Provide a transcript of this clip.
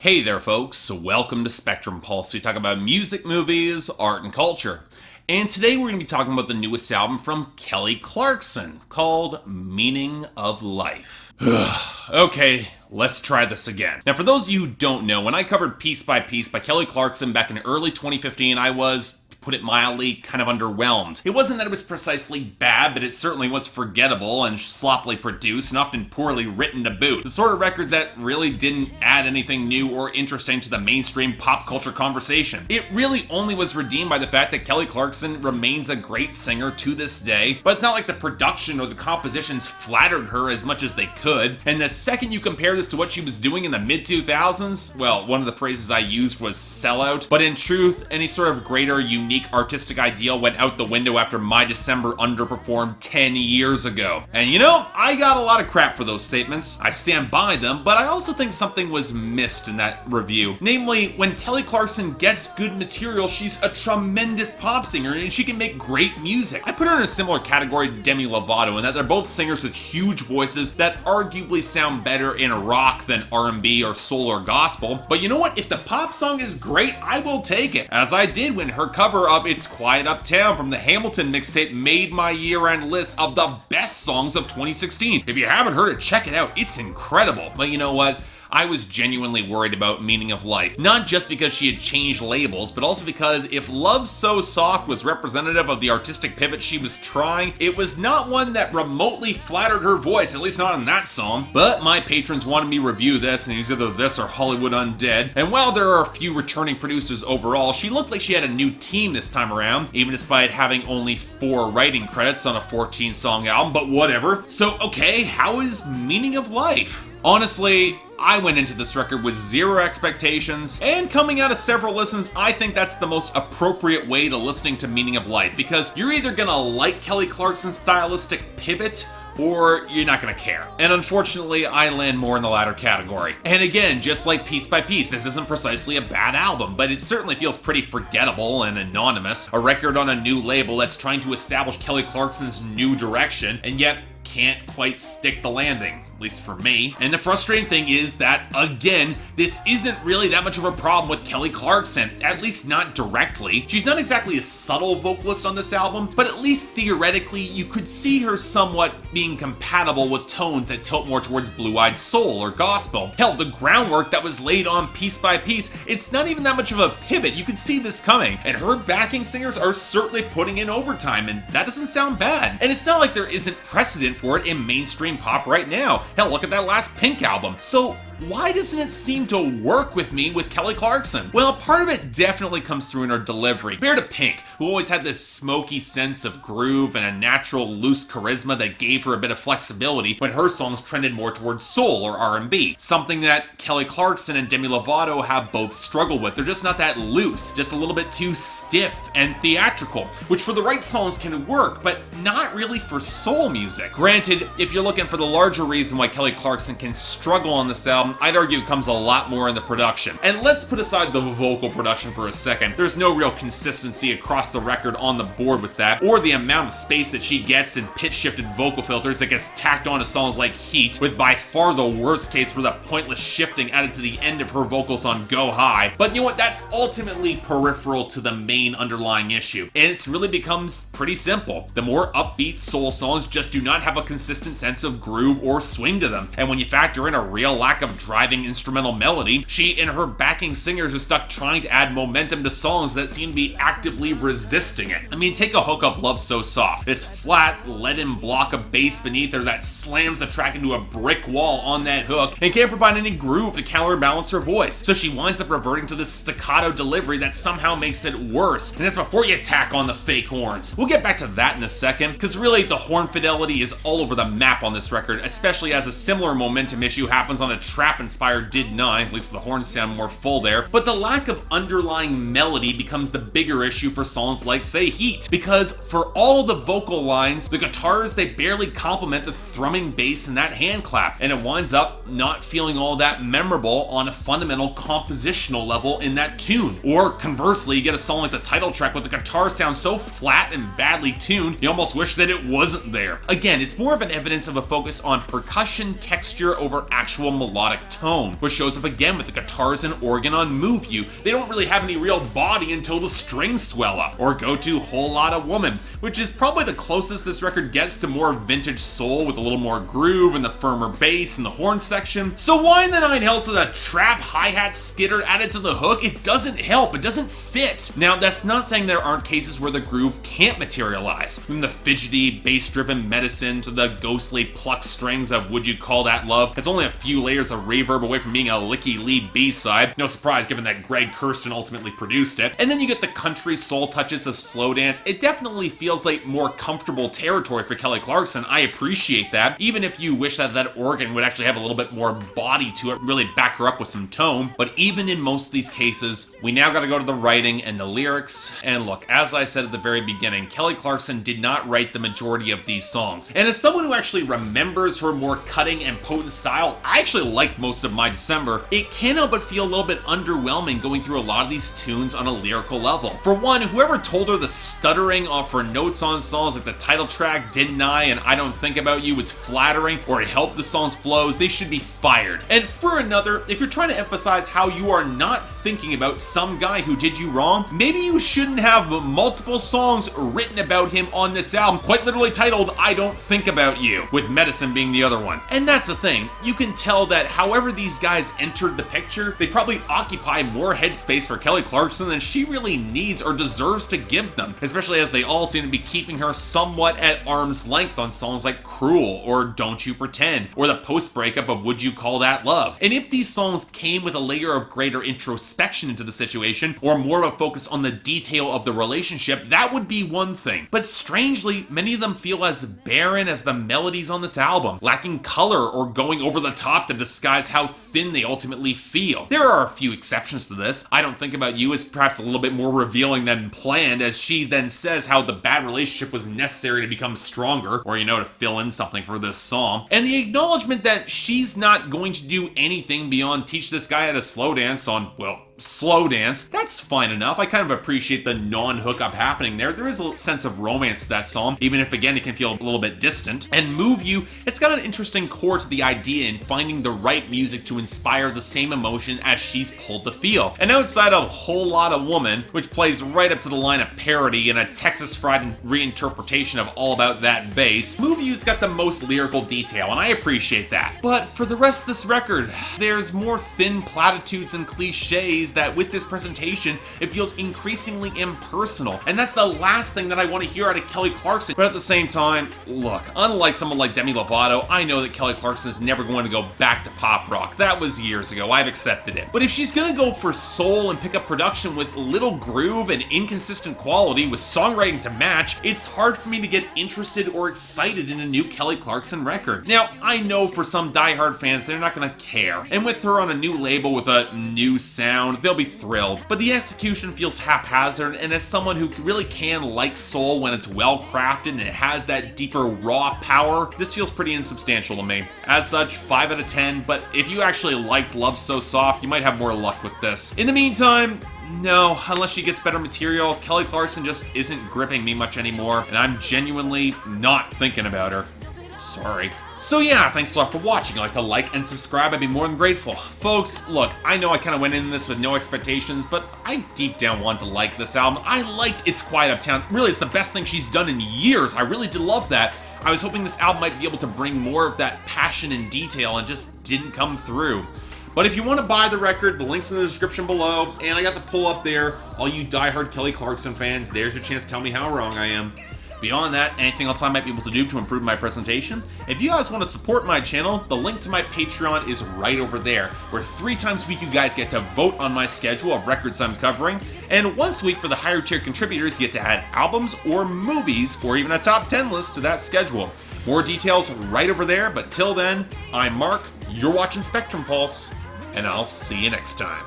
Hey there, folks. Welcome to Spectrum Pulse. We talk about music, movies, art, and culture. And today we're going to be talking about the newest album from Kelly Clarkson called Meaning of Life. Okay, let's try this again. Now, for those of you who don't know, when I covered Piece by Piece by Kelly Clarkson back in early 2015, I was, to put it mildly, kind of underwhelmed. It wasn't that it was precisely bad, but it certainly was forgettable and sloppily produced and often poorly written to boot. The sort of record that really didn't add anything new or interesting to the mainstream pop culture conversation. It really only was redeemed by the fact that Kelly Clarkson remains a great singer to this day, but it's not like the production or the compositions flattered her as much as they could. And the second you compare this to what she was doing in the mid-2000s, well, one of the phrases I used was sellout, but in truth, any sort of greater, unique artistic ideal went out the window after My December underperformed 10 years ago. And you know, I got a lot of crap for those statements. I stand by them, but I also think something was missed in that review. Namely, when Kelly Clarkson gets good material, she's a tremendous pop singer and she can make great music. I put her in a similar category to Demi Lovato in that they're both singers with huge voices that arguably sound better in rock than R&B or soul or gospel. But you know what? If the pop song is great, I will take it. As I did when her cover of It's Quiet Uptown from the Hamilton mixtape made my year-end list of the best songs of 2016. If you haven't heard it, check it out. It's incredible. But you know what? I was genuinely worried about Meaning of Life. Not just because she had changed labels, but also because if Love So Soft was representative of the artistic pivot she was trying, it was not one that remotely flattered her voice, at least not in that song. But my patrons wanted me to review this, and it was either this or Hollywood Undead. And while there are a few returning producers overall, she looked like she had a new team this time around, even despite having only 4 writing credits on a 14-song album, but whatever. So, okay, how is Meaning of Life? Honestly, I went into this record with zero expectations, and coming out of several listens, I think that's the most appropriate way to listening to Meaning of Life, because you're either gonna like Kelly Clarkson's stylistic pivot, or you're not gonna care. And unfortunately, I land more in the latter category. And again, just like Piece by Piece, this isn't precisely a bad album, but it certainly feels pretty forgettable and anonymous. A record on a new label that's trying to establish Kelly Clarkson's new direction, and yet can't quite stick the landing, at least for me. And the frustrating thing is that, again, this isn't really that much of a problem with Kelly Clarkson, at least not directly. She's not exactly a subtle vocalist on this album, but at least theoretically, you could see her somewhat being compatible with tones that tilt more towards blue-eyed soul or gospel. Hell, the groundwork that was laid on Piece by Piece, it's not even that much of a pivot. You could see this coming, and her backing singers are certainly putting in overtime, and that doesn't sound bad. And it's not like there isn't precedent for it in mainstream pop right now. Hell, look at that last Pink album. So why doesn't it seem to work with me with Kelly Clarkson? Well, part of it definitely comes through in her delivery. Compared to Pink, who always had this smoky sense of groove and a natural loose charisma that gave her a bit of flexibility when her songs trended more towards soul or R&B. Something that Kelly Clarkson and Demi Lovato have both struggled with. They're just not that loose, just a little bit too stiff and theatrical, which for the right songs can work, but not really for soul music. Granted, if you're looking for the larger reason why Kelly Clarkson can struggle on this album, I'd argue it comes a lot more in the production. And let's put aside the vocal production for a second. There's no real consistency across the record on the board with that, or the amount of space that she gets in pitch-shifted vocal filters that gets tacked on to songs like Heat, with by far the worst case for the pointless shifting added to the end of her vocals on Go High. But you know what? That's ultimately peripheral to the main underlying issue. And it really becomes pretty simple. The more upbeat soul songs just do not have a consistent sense of groove or swing to them. And when you factor in a real lack of driving instrumental melody, she and her backing singers are stuck trying to add momentum to songs that seem to be actively resisting it. I mean, take a hook of Love So Soft. This flat, leaden block of bass beneath her that slams the track into a brick wall on that hook and can't provide any groove to counterbalance her voice. So she winds up reverting to this staccato delivery that somehow makes it worse. And that's before you tack on the fake horns. We'll get back to that in a second, because really the horn fidelity is all over the map on this record, especially as a similar momentum issue happens on the trap-inspired Did 9, at least the horns sound more full there, but the lack of underlying melody becomes the bigger issue for songs like, say, Heat, because for all the vocal lines, the guitars, they barely complement the thrumming bass and that hand clap, and it winds up not feeling all that memorable on a fundamental compositional level in that tune. Or conversely, you get a song like the title track with the guitar sound so flat and badly tuned, you almost wish that it wasn't there. Again, it's more of an evidence of a focus on percussion texture over actual melodic monotonic tone, which shows up again with the guitars and organ on Move You. They don't really have any real body until the strings swell up. Or go to Whole Lotta Woman, which is probably the closest this record gets to more vintage soul with a little more groove and the firmer bass and the horn section. So why in the nine hells is a trap hi-hat skitter added to the hook? It doesn't help, it doesn't fit. Now that's not saying there aren't cases where the groove can't materialize, from the fidgety bass-driven Medicine to the ghostly plucked strings of Would You Call That Love. It's only a few layers of reverb away from being a licky lead B-side. No surprise given that Greg Kurstin ultimately produced it. And then you get the country soul touches of Slow Dance. It definitely feels like more comfortable territory for Kelly Clarkson. I appreciate that, even if you wish that that organ would actually have a little bit more body to it, really back her up with some tone. But even in most of these cases, we now got to go to the writing and the lyrics. And look, as I said at the very beginning, Kelly Clarkson did not write the majority of these songs. And as someone who actually remembers her more cutting and potent style, I actually liked most of My December. It can't help but feel a little bit underwhelming going through a lot of these tunes on a lyrical level. For one, whoever told her the stuttering off her notes on songs like the title track, Didn't I, and I Don't Think About You was flattering or it helped the song's flows, they should be fired. And for another, if you're trying to emphasize how you are not thinking about some guy who did you wrong, maybe you shouldn't have multiple songs written about him on this album, quite literally titled I Don't Think About You, with Medicine being the other one. And that's the thing, you can tell that however these guys entered the picture, they probably occupy more headspace for Kelly Clarkson than she really needs or deserves to give them, especially as they all seem to be keeping her somewhat at arm's length on songs like Cruel or Don't You Pretend or the post-breakup of Would You Call That Love. And if these songs came with a layer of greater introspection into the situation or more of a focus on the detail of the relationship, that would be one thing. But strangely, many of them feel as barren as the melodies on this album, lacking color or going over the top to disguise how thin they ultimately feel. There are a few exceptions to this. I Don't Think About You is perhaps a little bit more revealing than planned, as she then says how the bad relationship was necessary to become stronger, or to fill in something for this song. And the acknowledgement that she's not going to do anything beyond teach this guy how to slow dance on, well, slow dance, that's fine enough. I kind of appreciate the non-hookup happening there. There is a sense of romance to that song, even if again it can feel a little bit distant. And Move You, it's got an interesting core to the idea in finding the right music to inspire the same emotion as she's pulled to feel. And outside of Whole Lotta Woman, which plays right up to the line of parody and a Texas Fried reinterpretation of All About That Bass, Move You's got the most lyrical detail, and I appreciate that. But for the rest of this record, there's more thin platitudes and cliches that with this presentation, it feels increasingly impersonal. And that's the last thing that I want to hear out of Kelly Clarkson. But at the same time, look, unlike someone like Demi Lovato, I know that Kelly Clarkson is never going to go back to pop rock. That was years ago. I've accepted it. But if she's gonna go for soul and pick up production with little groove and inconsistent quality with songwriting to match, it's hard for me to get interested or excited in a new Kelly Clarkson record. Now, I know for some diehard fans, they're not gonna care. And with her on a new label with a new sound, they'll be thrilled. But the execution feels haphazard, and as someone who really can like soul when it's well crafted and it has that deeper raw power, this feels pretty insubstantial to me. As such, 5 out of 10, but if you actually liked Love So Soft, you might have more luck with this. In the meantime, no, unless she gets better material, Kelly Clarkson just isn't gripping me much anymore, and I'm genuinely not thinking about her. Sorry. So yeah, thanks a lot for watching. If you'd like to like and subscribe, I'd be more than grateful. Folks, look, I know I kind of went into this with no expectations, but I deep down want to like this album. I liked It's Quiet Uptown. Really, it's the best thing she's done in years. I really did love that. I was hoping this album might be able to bring more of that passion and detail and just didn't come through. But if you want to buy the record, the link's in the description below, and I got the pull up there. All you diehard Kelly Clarkson fans, there's your chance to tell me how wrong I am. Beyond that, anything else I might be able to do to improve my presentation? If you guys want to support my channel, the link to my Patreon is right over there, where 3 times a week you guys get to vote on my schedule of records I'm covering, and once a week for the higher tier contributors you get to add albums or movies, or even a top 10 list to that schedule. More details right over there, but till then, I'm Mark, you're watching Spectrum Pulse, and I'll see you next time.